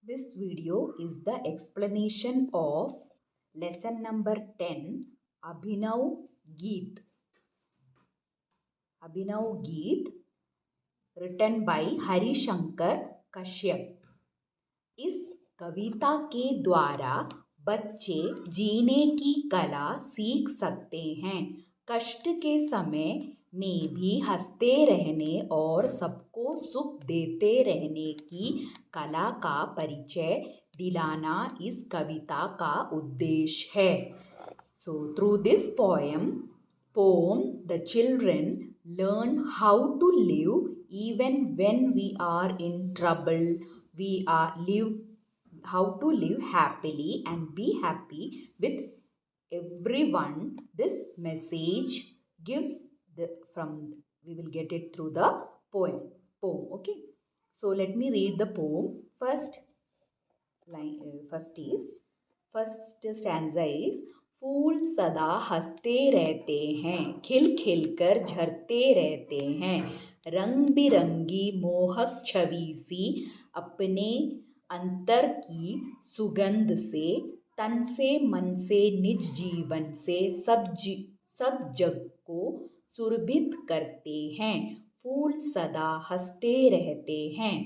This video is the explanation of lesson number 10, Abhinav Geet. Abhinav Geet, written by Harishankar Kashyap. इस कविता के द्वारा बच्चे जीने की कला सीख सकते हैं। कष्ट के समय में भी हंसते रहने और सबको सुख देते रहने की कला का परिचय दिलाना इस कविता का उद्देश्य है। So through this poem, the children learn how to live even when we are in trouble. We are live how to live happily and be happy with everyone. This message gives the from we will get it through the poem. Okay, so let me read the poem. First stanza is, फूल सदा हंसते रहते हैं, खिल खिल कर झरते रहते हैं, रंग बिरंगी मोहक छवि सी अपने अंतर की सुगंध से, तन से मन से निज जीवन से सब जग को सुरभित करते हैं। फूल सदा हंसते रहते हैं।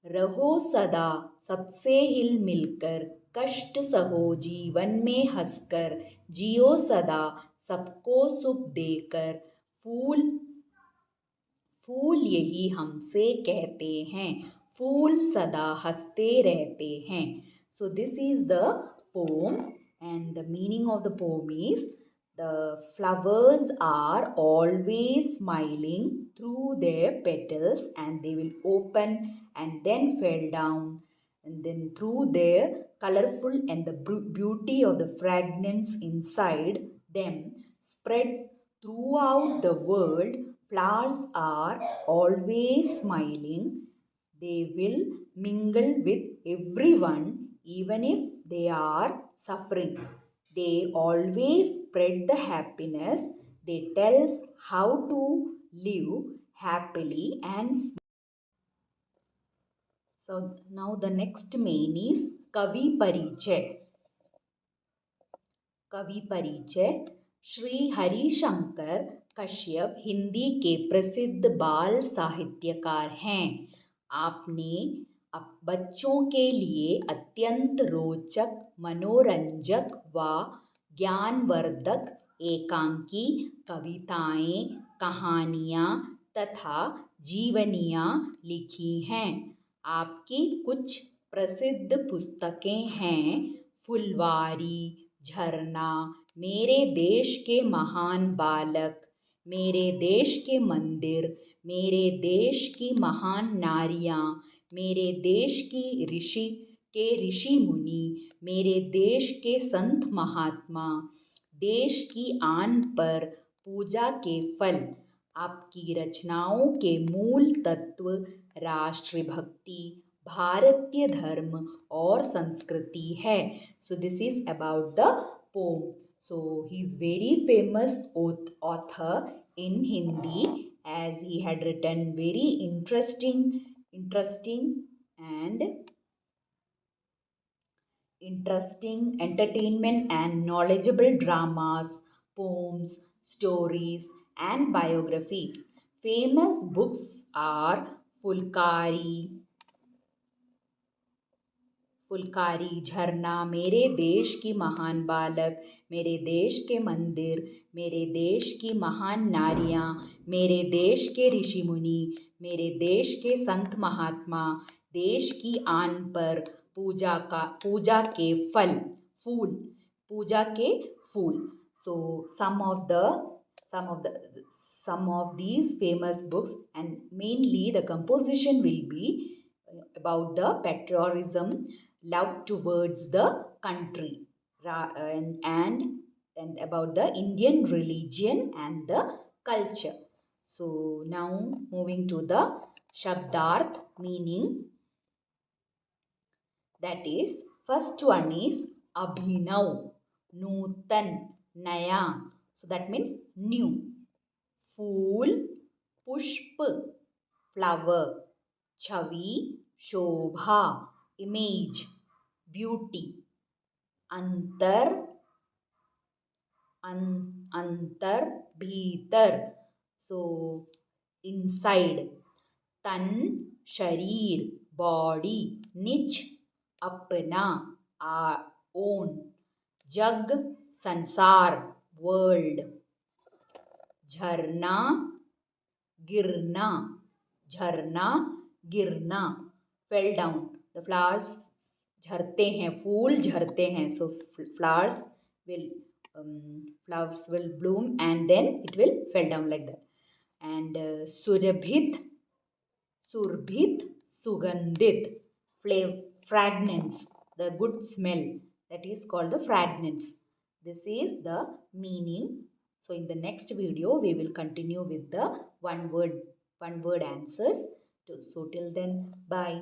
रहो सदा सबसे हिल मिलकर, कष्ट सहो जीवन में हंसकर, जियो सदा सबको सुख देकर, फूल फूल यही हमसे कहते हैं, फूल सदा हंसते रहते हैं। So this is the poem, and the meaning of the poem is, the flowers are always smiling through their petals, and they will open and then fell down, and then through their colorful and the beauty of the fragrance inside them spreads throughout the world. Flowers are always smiling. They will mingle with everyone even if they are suffering. They always spread the happiness. They tell us how to live happily and so now the next main is कवि परिचय। कवि परिचय। श्री हरिशंकर कश्यप हिंदी के प्रसिद्ध बाल साहित्यकार हैं। आपने बच्चों के लिए अत्यंत रोचक, मनोरंजक व ज्ञानवर्धक एकांकी कविताएं, कहानियाँ तथा जीवनियाँ लिखी हैं। आपकी कुछ प्रसिद्ध पुस्तकें हैं, फुलवारी, झरना, मेरे देश के महान बालक, मेरे देश के मंदिर, मेरे देश की महान नारियाँ, मेरे देश की ऋषि मुनि, मेरे देश के संत महात्मा, देश की आन पर पूजा के फल। आपकी रचनाओं के मूल तत्व राष्ट्रभक्ति, भारतीय धर्म और संस्कृति है। So this is about the poem. So he is very famous author in Hindi, as he had written very interesting and entertainment and knowledgeable dramas, poems, stories, and biographies. Famous books are Phulkari, झरना, मेरे देश की महान बालक, मेरे देश के मंदिर, मेरे देश की महान नारियाँ, मेरे देश के ऋषि मुनि, मेरे देश के संत महात्मा, देश की आन पर पूजा के फूल। So some of these famous books, and mainly the composition will be about the patriotism, love towards the country, and about the Indian religion and the culture. So now moving to the Shabdarth meaning, that is, first one is Abhinav, Nutan, Naya. So that means new. Fool, Pushp, flower. Chavi, Shobha, image, beauty. अंतर, अंतर, भीतर, so inside. तन, शरीर, body, निज, अपना, own. जग, संसार, world. झरना, गिरना, झरना, गिरना, fell down. The flowers झरते हैं, फूल झरते हैं. So flowers will bloom and then it will fall down like that. And surabhit, surbhit, sugandhit, fragrance, the good smell, that is called the fragrance. This is the meaning. So in the next video we will continue with the one word answers. So till then, bye.